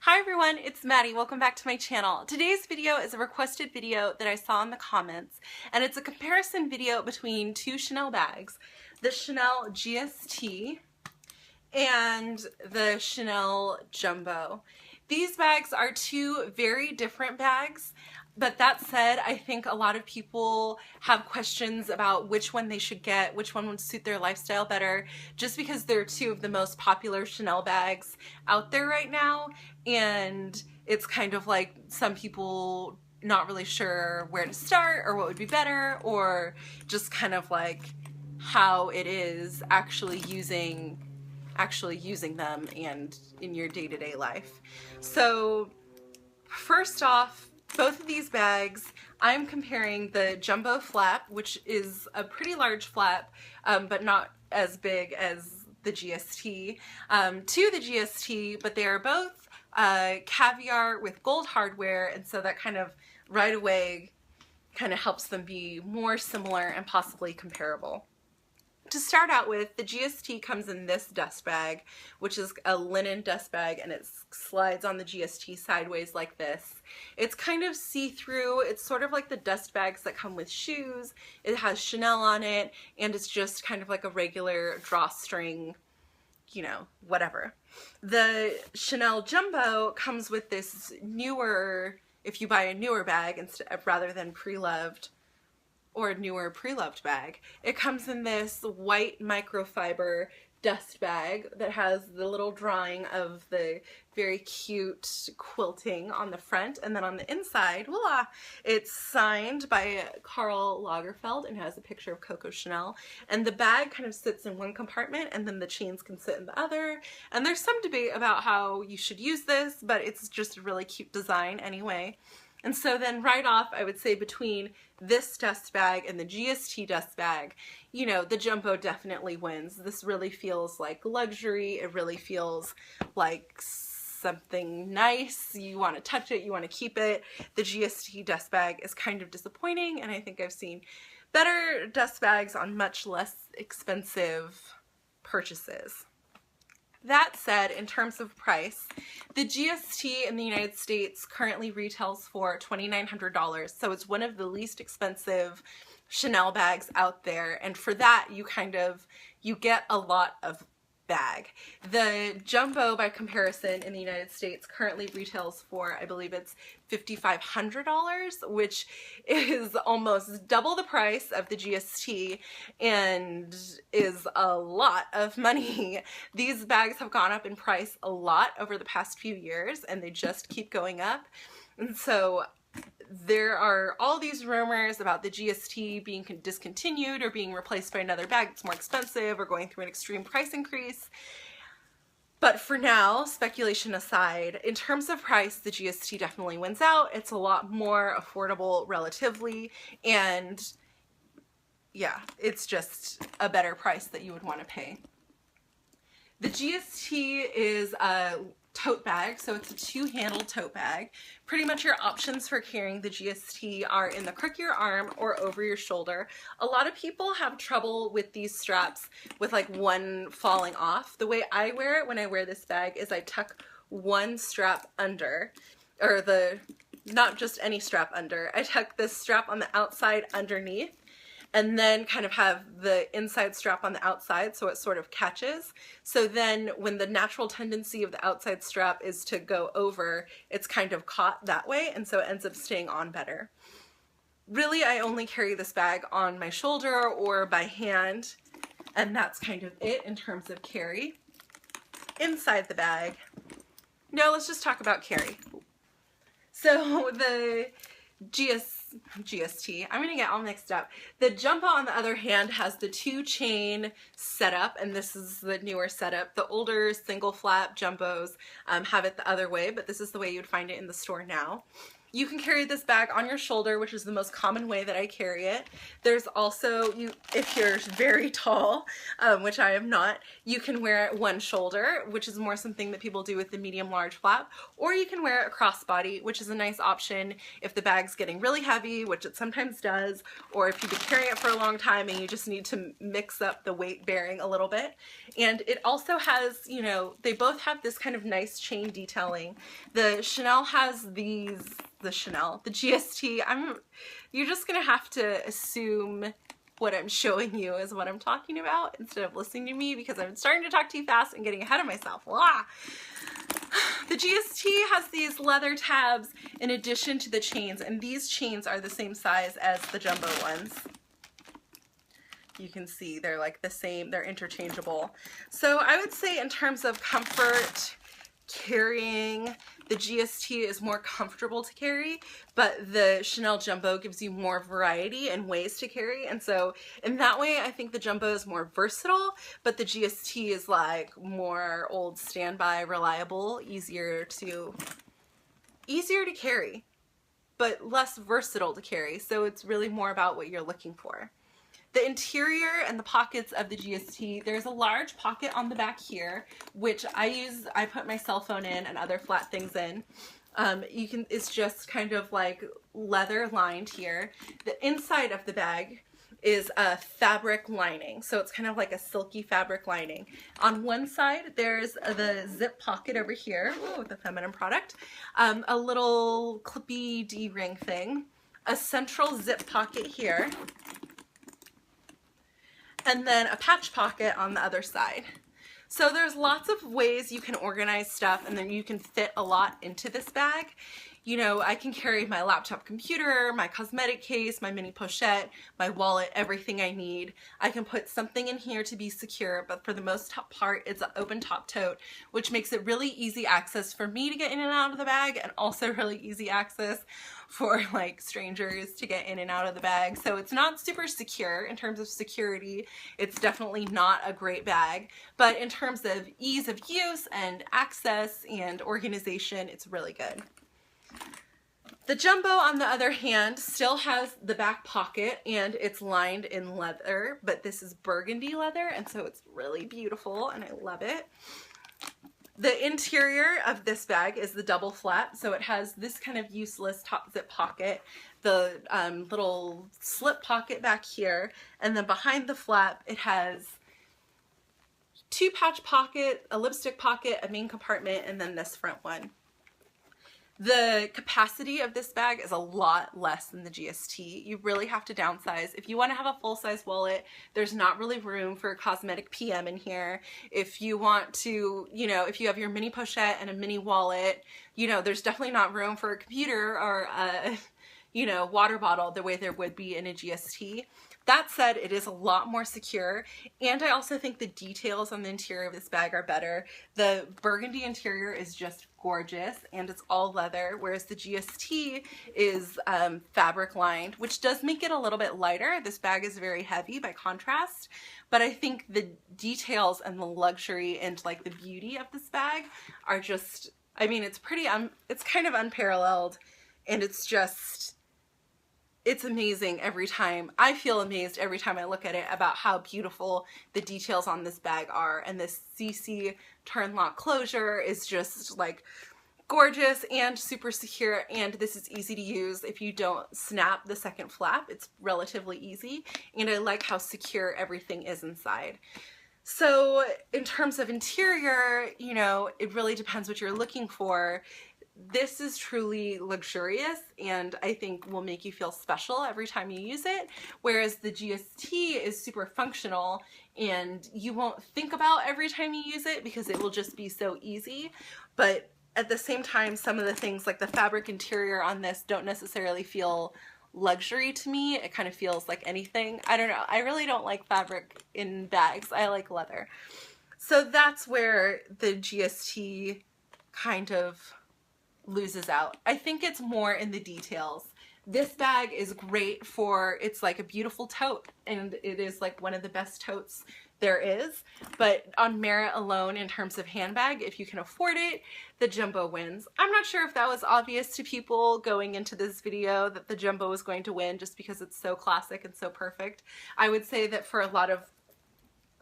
Hi everyone, it's Maddie. Welcome back to my channel. Today's video is a requested video that I saw in the comments, and it's a comparison video between two Chanel bags, the Chanel GST and the Chanel Jumbo. These bags are two very different bags, but that said, I think a lot of people have questions about which one they should get, which one would suit their lifestyle better, just because they're two of the most popular Chanel bags out there right now, and it's kind of like some people not really sure where to start or what would be better, or just kind of like how it is actually using them and in your day-to-day life. So first off, both of these bags, I'm comparing the Jumbo flap, which is a pretty large flap, but not as big as the GST, to the GST, but they are both Caviar with gold hardware, and so that kind of right away kind of helps them be more similar and possibly comparable. To start out with, the GST comes in this dust bag, which is a linen dust bag, and it slides on the GST sideways like this. It's kind of see-through. It's sort of like the dust bags that come with shoes. It has Chanel on it, and it's just kind of like a regular drawstring, you know, whatever. The Chanel Jumbo comes with this newer, if you buy a newer bag instead rather than pre-loved, or newer pre-loved bag, it comes in this white microfiber dust bag that has the little drawing of the very cute quilting on the front, and then on the inside, voila, it's signed by Karl Lagerfeld and has a picture of Coco Chanel, and the bag kind of sits in one compartment and then the chains can sit in the other, and there's some debate about how you should use this, but it's just a really cute design anyway. And so then right off, I would say between this dust bag and the GST dust bag, you know, the Jumbo definitely wins. This really feels like luxury. It really feels like something nice. You want to touch it, you want to keep it. The GST dust bag is kind of disappointing, and I think I've seen better dust bags on much less expensive purchases. That said, in terms of price, the GST in the United States currently retails for $2,900, so it's one of the least expensive Chanel bags out there, and for that you get a lot of bag. The Jumbo, by comparison, in the United States currently retails for, I believe it's $5,500, which is almost double the price of the GST and is a lot of money. These bags have gone up in price a lot over the past few years, and they just keep going up. And so there are all these rumors about the GST being discontinued or being replaced by another bag that's more expensive or going through an extreme price increase. But for now, speculation aside, in terms of price, the GST definitely wins out. It's a lot more affordable relatively, and yeah, it's just a better price that you would want to pay. The GST is a tote bag, so it's a two-handled tote bag. Pretty much your options for carrying the GST are in the crook of your arm or over your shoulder. A lot of people have trouble with these straps with like one falling off. The way I wear it when I wear this bag is I tuck one strap under, or not just any strap under. I tuck this strap on the outside underneath, and then kind of have the inside strap on the outside so it sort of catches. So then when the natural tendency of the outside strap is to go over, it's kind of caught that way, and so it ends up staying on better. Really, I only carry this bag on my shoulder or by hand, and that's kind of it in terms of carry. Inside the bag, no, let's just talk about carry. So the GST, I'm gonna get all mixed up. The Jumbo, on the other hand, has the two-chain setup, and this is the newer setup. The older single flap Jumbos have it the other way, but this is the way you'd find it in the store now. You can carry this bag on your shoulder, which is the most common way that I carry it. There's also, if you're very tall, which I am not, you can wear it one shoulder, which is more something that people do with the medium-large flap, or you can wear it crossbody, which is a nice option if the bag's getting really heavy, which it sometimes does, or if you've been carrying it for a long time and you just need to mix up the weight bearing a little bit. And it also has, you know, they both have this kind of nice chain detailing. The Chanel has the GST, you're just gonna have to assume what I'm showing you is what I'm talking about instead of listening to me, because I'm starting to talk too fast and getting ahead of myself. Blah. The GST has these leather tabs in addition to the chains, and these chains are the same size as the jumbo ones. You can see they're like the same, they're interchangeable. So I would say in terms of comfort, carrying, the GST is more comfortable to carry, but the Chanel Jumbo gives you more variety and ways to carry. And so in that way, I think the Jumbo is more versatile, but the GST is like more old standby, reliable, easier to carry, but less versatile to carry. So it's really more about what you're looking for. The interior and the pockets of the GST, there's a large pocket on the back here, which I put my cell phone in and other flat things in. It's just kind of like leather lined here. The inside of the bag is a fabric lining, so it's kind of like a silky fabric lining. On one side, there's the zip pocket over here, ooh, the feminine product, a little clippy D-ring thing, a central zip pocket here, and then a patch pocket on the other side. So there's lots of ways you can organize stuff, and then you can fit a lot into this bag. You know, I can carry my laptop computer, my cosmetic case, my mini pochette, my wallet, everything I need. I can put something in here to be secure, but for the most part, it's an open top tote, which makes it really easy access for me to get in and out of the bag, and also really easy access for like strangers to get in and out of the bag. So it's not super secure in terms of security. It's definitely not a great bag, but in terms of ease of use and access and organization, it's really good. The Jumbo, on the other hand, still has the back pocket, and it's lined in leather, but this is burgundy leather, and so it's really beautiful, and I love it. The interior of this bag is the double flap, so it has this kind of useless top zip pocket, the little slip pocket back here, and then behind the flap it has two patch pockets, a lipstick pocket, a main compartment, and then this front one. The capacity of this bag is a lot less than the GST. You really have to downsize. If you want to have a full-size wallet, there's not really room for a cosmetic PM in here. If you want to, you know, if you have your mini pochette and a mini wallet, you know, there's definitely not room for a computer or a, you know, water bottle the way there would be in a GST. That said, it is a lot more secure, and I also think the details on the interior of this bag are better. The burgundy interior is just gorgeous, and it's all leather, whereas the GST is fabric lined, which does make it a little bit lighter. This bag is very heavy by contrast, but I think the details and the luxury and like the beauty of this bag are just, I mean, it's pretty, it's kind of unparalleled, and it's just, it's amazing every time. I feel amazed every time I look at it about how beautiful the details on this bag are, and this CC turn lock closure is just like gorgeous and super secure, and this is easy to use. If you don't snap the second flap, it's relatively easy, and I like how secure everything is inside. So in terms of interior, you know, it really depends what you're looking for. This is truly luxurious, and I think will make you feel special every time you use it, whereas the GST is super functional and you won't think about every time you use it because it will just be so easy. But at the same time, some of the things like the fabric interior on this don't necessarily feel luxury to me. It kind of feels like anything. I don't know. I really don't like fabric in bags. I like leather. So that's where the GST kind of loses out. I think it's more in the details This bag is great for, it's like a beautiful tote, and it is like one of the best totes there is, but on merit alone in terms of handbag, if you can afford it, the jumbo wins. I'm not sure if that was obvious to people going into this video that the jumbo was going to win just because it's so classic and so perfect. I would say that for a lot of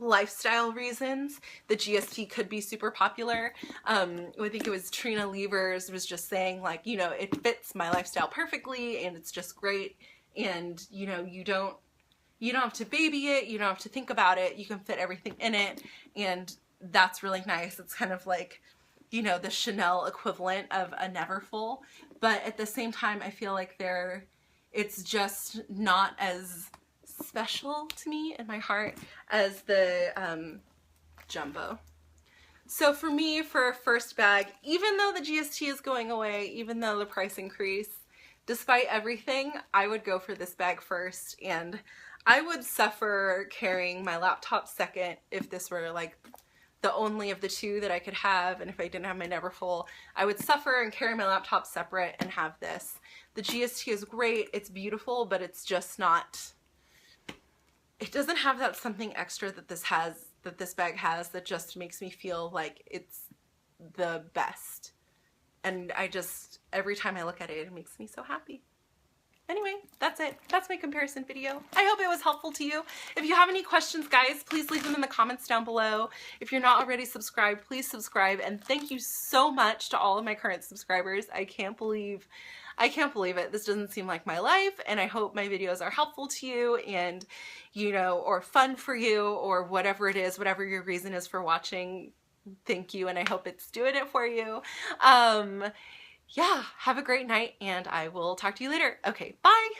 lifestyle reasons, the GST could be super popular. I think it was Trina Levers was just saying, like, you know, it fits my lifestyle perfectly and it's just great, and you know, you don't have to baby it, you don't have to think about it, you can fit everything in it, and that's really nice. It's kind of like, you know, the Chanel equivalent of a Neverfull, but at the same time I feel like it's just not as special to me in my heart as the jumbo. So for me, for a first bag, even though the GST is going away, even though the price increase, despite everything, I would go for this bag first, and I would suffer carrying my laptop second if this were like the only of the two that I could have, and if I didn't have my Neverfull, I would suffer and carry my laptop separate and have this. The GST is great, it's beautiful, but it's just not, it doesn't have that something extra that this bag has that just makes me feel like it's the best. And I just, every time I look at it, it makes me so happy. Anyway, that's it. That's my comparison video. I hope it was helpful to you. If you have any questions, guys, please leave them in the comments down below. If you're not already subscribed, please subscribe. And thank you so much to all of my current subscribers. I can't believe it. This doesn't seem like my life, and I hope my videos are helpful to you and, you know, or fun for you, or whatever it is, whatever your reason is for watching. Thank you, and I hope it's doing it for you. Yeah, have a great night, and I will talk to you later. Okay, bye!